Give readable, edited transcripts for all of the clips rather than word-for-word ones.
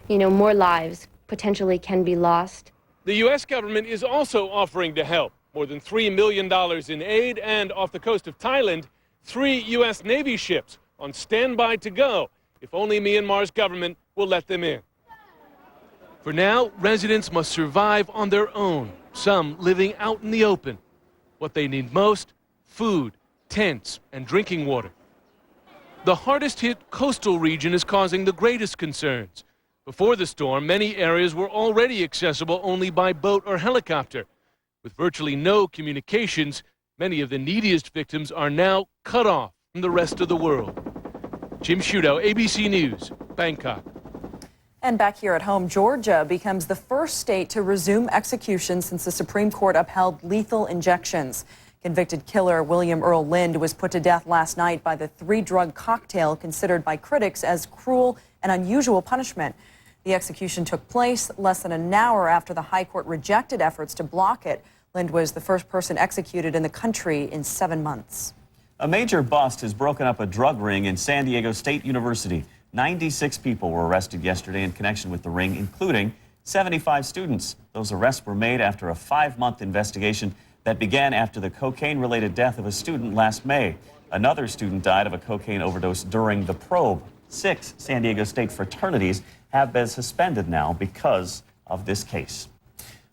more lives potentially can be lost. The U.S. government is also offering to help. More than $3 million in aid, and off the coast of Thailand, 3 U.S. Navy ships on standby to go if only Myanmar's government will let them in. For now, residents must survive on their own, some living out in the open. What they need most: food, tents, and drinking water. The hardest hit coastal region is causing the greatest concerns. Before the storm, many areas were already accessible only by boat or helicopter. With virtually no communications, many of the neediest victims are now cut off from the rest of the world. Jim Shudo, ABC News, Bangkok. And back here at home, Georgia becomes the first state to resume execution since the Supreme Court upheld lethal injections. Convicted killer William Earl Lind was put to death last night by the 3-drug cocktail considered by critics as cruel and unusual punishment. The execution took place less than an hour after the High Court rejected efforts to block it. Lind was the first person executed in the country in 7 months. A major bust has broken up a drug ring in San Diego State University. 96 people were arrested yesterday in connection with the ring, including 75 students. Those arrests were made after a 5-month investigation that began after the cocaine-related death of a student last May. Another student died of a cocaine overdose during the probe. 6 San Diego State fraternities have been suspended now because of this case.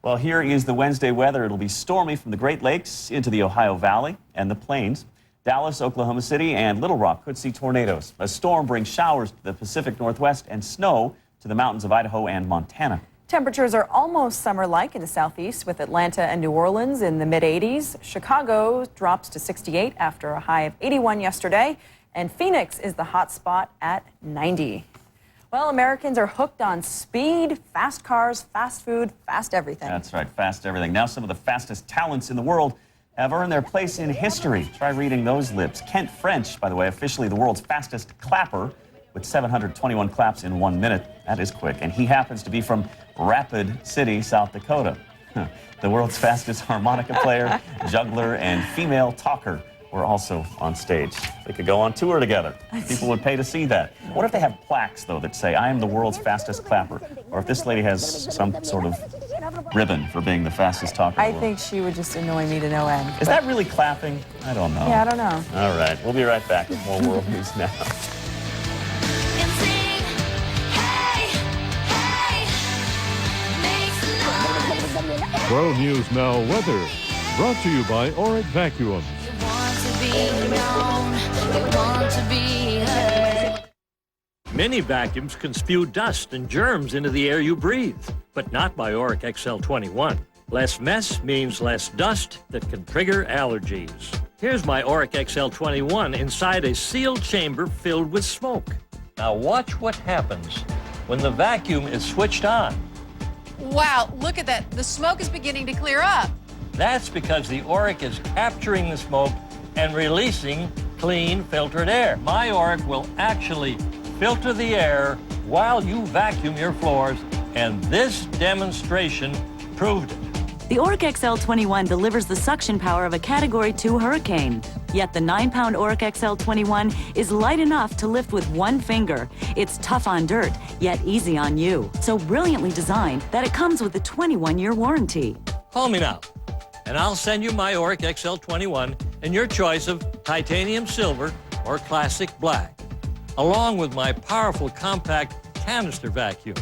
Well, here is the Wednesday weather. It'll be stormy from the Great Lakes into the Ohio Valley and the Plains. Dallas, Oklahoma City, and Little Rock could see tornadoes. A storm brings showers to the Pacific Northwest and snow to the mountains of Idaho and Montana. Temperatures are almost summer-like in the southeast, with Atlanta and New Orleans in the mid-80s. Chicago drops to 68 after a high of 81 yesterday, and Phoenix is the hot spot at 90. Well, Americans are hooked on speed, fast cars, fast food, fast everything. That's right, fast everything. Now some of the fastest talents in the world have earned their place in history. Try reading those lips. Kent French, by the way, officially the world's fastest clapper with 721 claps in 1 minute. That is quick. And he happens to be from Rapid City, South Dakota. The world's fastest harmonica player, juggler, and female talker were also on stage. They could go on tour together. People would pay to see that. What if they have plaques, though, that say, I am the world's fastest clapper? Or if this lady has some sort of ribbon for being the fastest talker. I think she would just annoy me to no end. Is that really clapping? I don't know. Yeah, I don't know. All right, we'll be right back with more World News Now. World News Now weather, brought to you by Oric Vacuums. Many vacuums can spew dust and germs into the air you breathe, but not by Oric XL21. Less mess means less dust that can trigger allergies. Here's my Oric XL21 inside a sealed chamber filled with smoke. Now watch what happens when the vacuum is switched on. Wow, look at that. The smoke is beginning to clear up. That's because the Oric is capturing the smoke and releasing clean, filtered air. My Oric will actually filter the air while you vacuum your floors, and this demonstration proved it. The Oric XL21 delivers the suction power of a Category 2 hurricane. Yet the 9-pound Oric XL21 is light enough to lift with one finger. It's tough on dirt, yet easy on you. So brilliantly designed that it comes with a 21-year warranty. Call me now, and I'll send you my Oric XL21 in your choice of titanium silver or classic black, along with my powerful compact canister vacuum.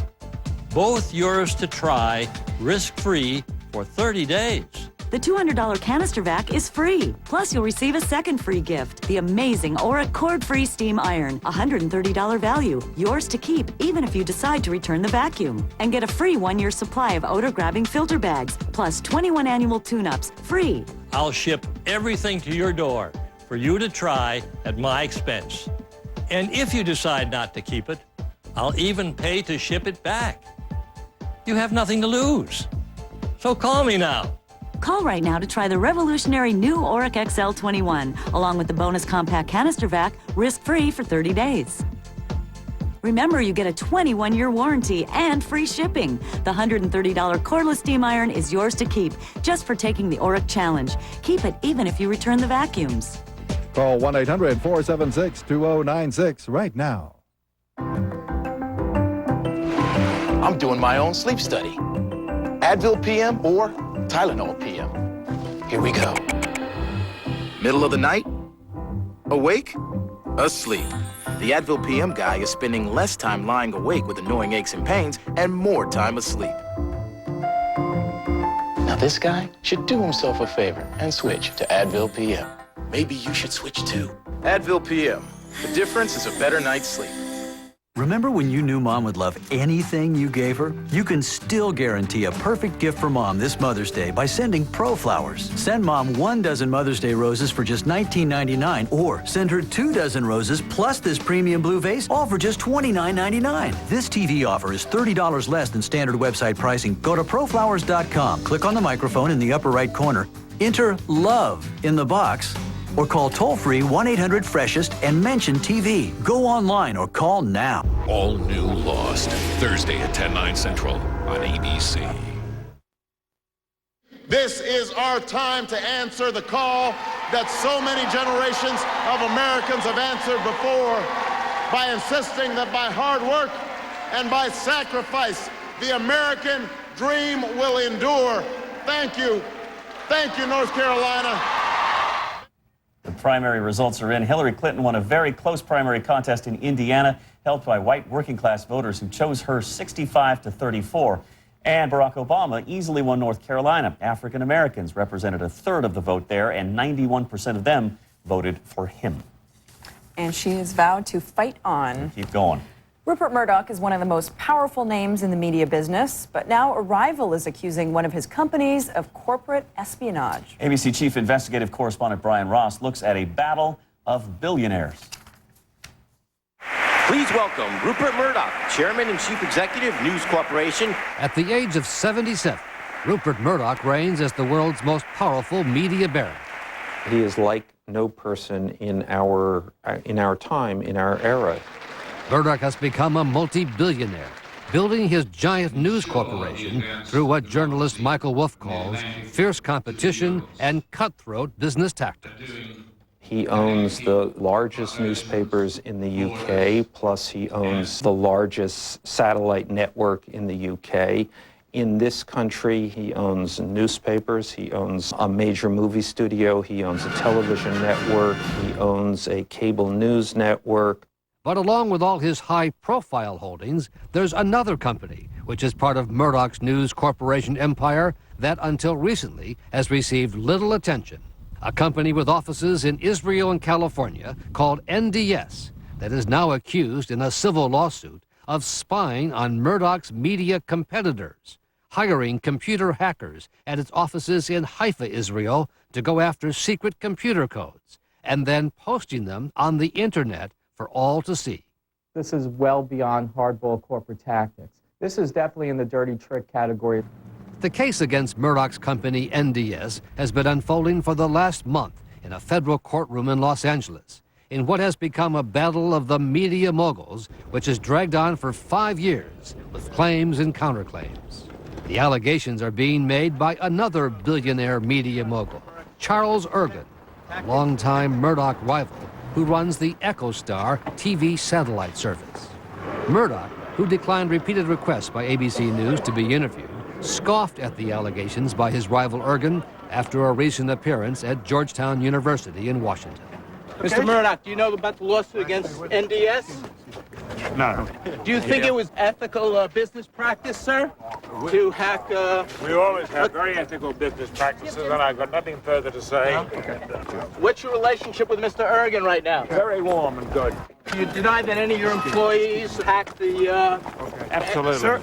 Both yours to try, risk-free, for 30 days. The $200 canister vac is free. Plus, you'll receive a second free gift, the amazing Oric cord-free steam iron, $130 value, yours to keep even if you decide to return the vacuum. And get a free 1-year supply of odor-grabbing filter bags, plus 21 annual tune-ups, free. I'll ship everything to your door for you to try at my expense. And if you decide not to keep it, I'll even pay to ship it back. You have nothing to lose. So call me now. Call right now to try the revolutionary new Oric XL21, along with the bonus compact canister vac, risk-free for 30 days. Remember, you get a 21-year warranty and free shipping. The $130 cordless steam iron is yours to keep, just for taking the Oric challenge. Keep it even if you return the vacuums. Call 1-800-476-2096 right now. I'm doing my own sleep study. Advil PM or Tylenol PM. Here we go. Middle of the night? Awake? Asleep. The Advil PM guy is spending less time lying awake with annoying aches and pains and more time asleep. Now this guy should do himself a favor and switch to Advil PM. Maybe you should switch too. Advil PM. The difference is a better night's sleep. Remember when you knew Mom would love anything you gave her? You can still guarantee a perfect gift for Mom this Mother's Day by sending ProFlowers. Send Mom 1 dozen Mother's Day roses for just $19.99, or send her 2 dozen roses plus this premium blue vase, all for just $29.99. This TV offer is $30 less than standard website pricing. Go to proflowers.com, click on the microphone in the upper right corner, enter LOVE in the box, or call toll-free 1-800-FRESHEST and mention TV. Go online or call now. All new Lost, Thursday at 10/9 Central on ABC. This is our time to answer the call that so many generations of Americans have answered before by insisting that by hard work and by sacrifice, the American dream will endure. Thank you. Thank you, North Carolina. The primary results are in. Hillary Clinton won a very close primary contest in Indiana, held by white working-class voters who chose her 65-34. And Barack Obama easily won North Carolina. African Americans represented 1/3 of the vote there, and 91% of them voted for him. And she has vowed to fight on. Keep going. Rupert Murdoch is one of the most powerful names in the media business, but now a rival is accusing one of his companies of corporate espionage. ABC Chief Investigative Correspondent Brian Ross looks at a battle of billionaires. Please welcome Rupert Murdoch, Chairman and Chief Executive, News Corporation. At the age of 77, Rupert Murdoch reigns as the world's most powerful media baron. He is like no person in our time, in our era. Murdoch has become a multi-billionaire, building his giant news corporation through what journalist Michael Wolff calls fierce competition and cutthroat business tactics. He owns the largest newspapers in the UK, plus he owns the largest satellite network in the UK. In this country, he owns newspapers, he owns a major movie studio, he owns a television network, he owns a cable news network. But along with all his high-profile holdings, there's another company, which is part of Murdoch's News Corporation empire, that until recently has received little attention. A company with offices in Israel and California called NDS that is now accused in a civil lawsuit of spying on Murdoch's media competitors, hiring computer hackers at its offices in Haifa, Israel, to go after secret computer codes, and then posting them on the internet for all to see. This is well beyond hardball corporate tactics. This is definitely in the dirty trick category. The case against Murdoch's company NDS has been unfolding for the last month in a federal courtroom in Los Angeles, in what has become a battle of the media moguls, which has dragged on for 5 years with claims and counterclaims. The allegations are being made by another billionaire media mogul, Charles Ergen, a longtime Murdoch rival who runs the EchoStar TV satellite service. Murdoch, who declined repeated requests by ABC News to be interviewed, scoffed at the allegations by his rival Ergen after a recent appearance at Georgetown University in Washington. Mr. Murdoch, do you know about the lawsuit against NDS? No. Do you think it was ethical business practice, sir, to hack... We always have very ethical business practices, and I've got nothing further to say. What's your relationship with Mr. Ergen right now? Very warm and good. Do you deny that any of your employees hacked the... Absolutely. Sir?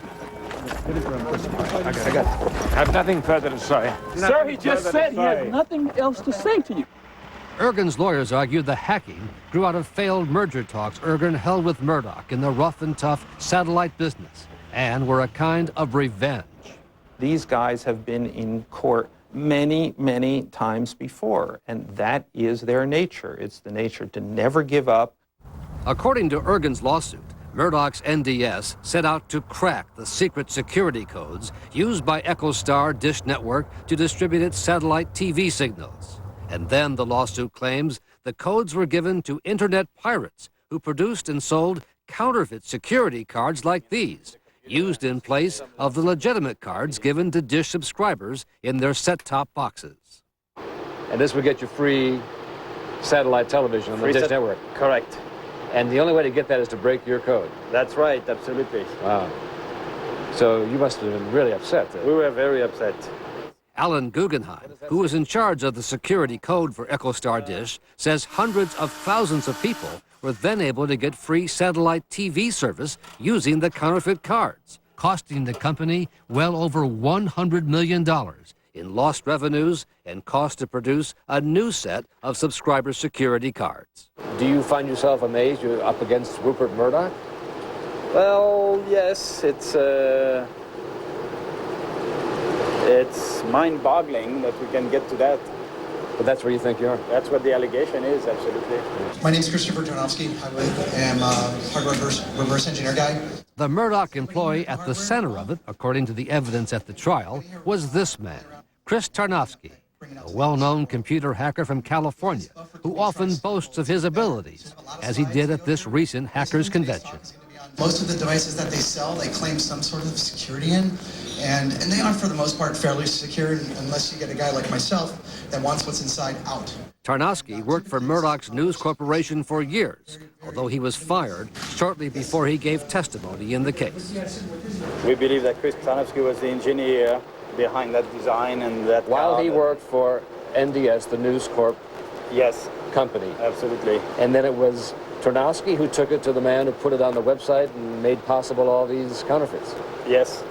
I have nothing further to say. Sir, he just said he had nothing else to say to you. Ergen's lawyers argue the hacking grew out of failed merger talks Ergen held with Murdoch in the rough and tough satellite business, and were a kind of revenge. These guys have been in court many, many times before, and that is their nature. It's the nature to never give up. According to Ergen's lawsuit, Murdoch's NDS set out to crack the secret security codes used by EchoStar Dish Network to distribute its satellite TV signals. And then the lawsuit claims the codes were given to internet pirates who produced and sold counterfeit security cards like these, used in place of the legitimate cards given to Dish subscribers in their set-top boxes. And this would get you free satellite television on the Dish network. Correct. And the only way to get that is to break your code. That's right, absolutely. Wow. So you must have been really upset. We were very upset. Alan Guggenheim, who is in charge of the security code for EchoStar Dish, says hundreds of thousands of people were then able to get free satellite TV service using the counterfeit cards, costing the company well over $100 million in lost revenues and cost to produce a new set of subscriber security cards. Do you find yourself amazed you're up against Rupert Murdoch? Well, yes, it's mind-boggling that we can get to that. But that's where you think you are? That's what the allegation is, absolutely. My name's Christopher Tarnowski. I am a hardware reverse engineer guy. The Murdoch employee at the center of it, according to the evidence at the trial, was this man, Chris Tarnowski, a well-known computer hacker from California who often boasts of his abilities, as he did at this recent hackers convention. Most of the devices that they sell, they claim some sort of security in, and they are, for the most part, fairly secure, unless you get a guy like myself that wants what's inside out. Tarnowski worked for Murdoch's News Corporation for years, although he was fired shortly before he gave testimony in the case. We believe that Chris Tarnowski was the engineer behind that design and that While he worked for NDS, the News Corp company. Absolutely. And then it was Tarnowski who took it to the man who put it on the website and made possible all these counterfeits. Yes.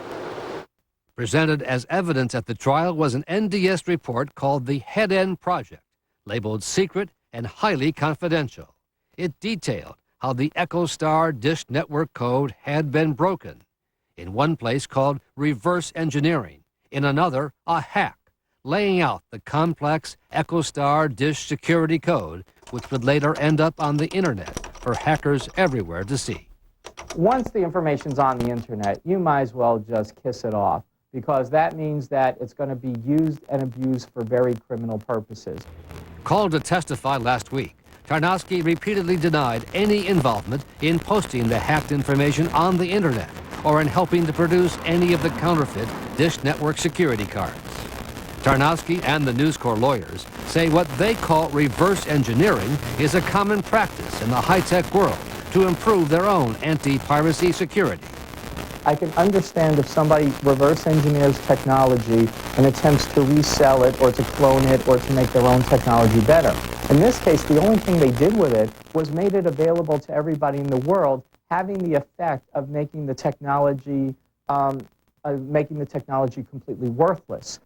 Presented as evidence at the trial was an NDS report called the Head End Project, labeled secret and highly confidential. It detailed how the EchoStar Dish network code had been broken. In one place called reverse engineering, in another, a hack, laying out the complex EchoStar Dish security code, which would later end up on the internet for hackers everywhere to see. Once the information's on the internet, you might as well just kiss it off, because that means that it's going to be used and abused for very criminal purposes. Called to testify last week, Tarnowski repeatedly denied any involvement in posting the hacked information on the internet or in helping to produce any of the counterfeit Dish network security cards. Tarnowski and the News Corp lawyers say what they call reverse engineering is a common practice in the high-tech world to improve their own anti-piracy security. I can understand if somebody reverse engineers technology and attempts to resell it or to clone it or to make their own technology better. In this case, the only thing they did with it was made it available to everybody in the world, having the effect of making the technology completely worthless.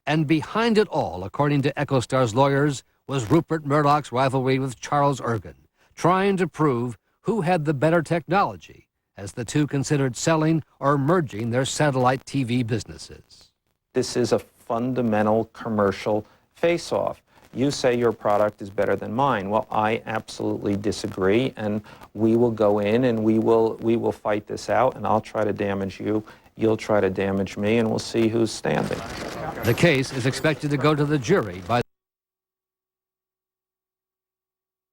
And behind it all, according to EchoStar's lawyers, was Rupert Murdoch's rivalry with Charles Ergen, trying to prove who had the better technology, as the two considered selling or merging their satellite TV businesses. This is a fundamental commercial face-off. You say your product is better than mine. Well, I absolutely disagree, and we will go in and we will fight this out, and I'll try to damage you. You'll try to damage me, and we'll see who's standing. The case is expected to go to the jury by